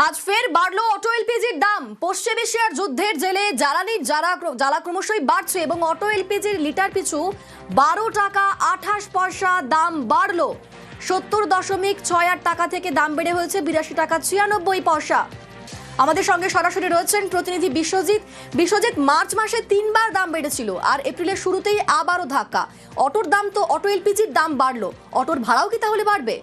আজ ফের বাড়লো অটো এলপিজির দাম। পশ্চিম এশিয়ার যুদ্ধের জেলে জ্বালানির জ্বালা ক্রমশই বাড়ছে এবং অটো এলপিজির লিটার পিছু 12 টাকা 28 পয়সা দাম বাড়লো। 70.68 টাকা থেকে দাম বেড়ে হয়েছে 82 টাকা 96 পয়সা। আমাদের সঙ্গে সরাসরি রয়েছেন প্রতিনিধি বিশ্বজিৎ। মার্চ মাসে 3 বার দাম বেড়েছিল আর এপ্রিলের শুরুতেই আবারও ধাক্কা। অটোর দাম তো অটো এলপিজির দাম বাড়লো, অটোর ভাড়াও কি তাহলে বাড়বে?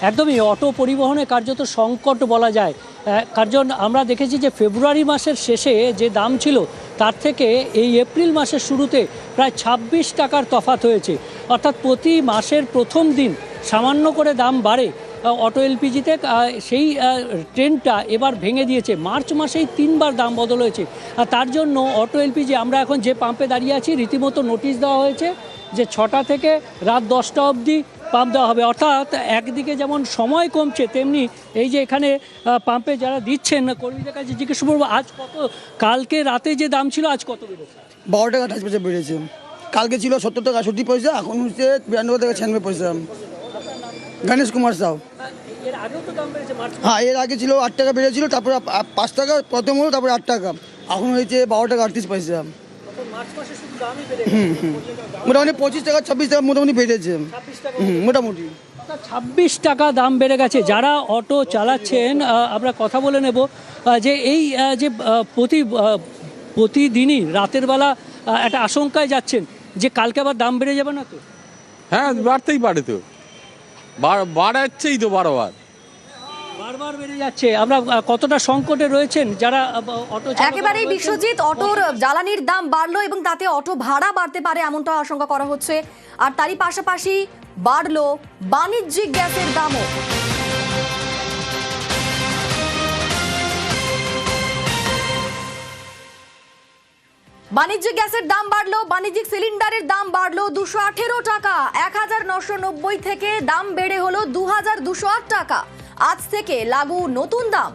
একদমই অটো পরিবহনে কার্যত সংকট বলা যায়। কারণ আমরা দেখেছি যে ফেব্রুয়ারি মাসের শেষে যে দাম ছিল তার থেকে এই এপ্রিল মাসের শুরুতে প্রায় 26 টাকার তফাৎ হয়েছে। অর্থাৎ প্রতি মাসের প্রথম দিন সামান্য করে দাম বাড়ে অটো এলপিজিতে। সেই ট্রেন্ডটা এবার ভেঙে দিয়েছে। মার্চ মাসেই 3 বার দাম বদল হয়েছে। আর তার জন্য অটো এলপিজি আমরা এখন যে পাম্পে দাঁড়িয়ে আছি রীতিমতো নোটিশ দেওয়া হয়েছে যে 6টা থেকে রাত 10টা অবধি পাম্প দেওয়া হবে। অর্থাৎ একদিকে যেমন সময় কমছে, তেমনি এই যে এখানে পাম্পে যারা দিচ্ছেন কর্মীদের কাছে জিজ্ঞেস করবো আজ কত, কালকে রাতে যে দাম ছিল আজ কত বেড়েছে? 12 টাকা 28 পয়সা বেড়েছে। কালকে ছিল 70 টাকা 68 পয়সা, এখন হচ্ছে 92 টাকা 96 পয়সা। গণেশ কুমার সাউ। এর আগেও তো দাম বেড়েছে। হ্যাঁ, এর আগে ছিল 8 টাকা বেড়েছিল, তারপরে 5 টাকা প্রথম হলো, তারপরে 8 টাকা, এখন হয়েছে 12 টাকা 38 পয়সা। মোটামুটি 25 টাকা 26 টাকা মোটামুটি বেড়েছে মোটামুটি। 26 টাকা দাম বেড়ে গেছে। যারা অটো চালাচ্ছেন আমরা কথা বলে নেব যে এই যে প্রতিদিনই রাতের বেলা একটা আশঙ্কায় যাচ্ছেন যে কালকে আবার দাম বেড়ে যাবে না তো? হ্যাঁ, বাড়তেই পারে তো, বাড়াচ্ছেই তো বারবার বেড়ে যাচ্ছে। আমরা কতটা সংকটে রয়েছেন যারা অটো একেবারেই বিশ্বজিৎ, অটোর জ্বালানির দাম বাড়লো এবং তাতে অটো ভাড়া বাড়তে পারে এমনটা আশঙ্কা করা হচ্ছে। আর তারই পাশাপাশি বাড়লো বাণিজ্যিক গ্যাসের দামও। বাণিজ্যিক গ্যাসের দাম বাড়লো, বাণিজ্যিক সিলিন্ডারের দাম বাড়লো 218 টাকা। 1990 থেকে দাম বেড়ে হলো 2208 টাকা। আজ থেকে লাগু নতুন দাম।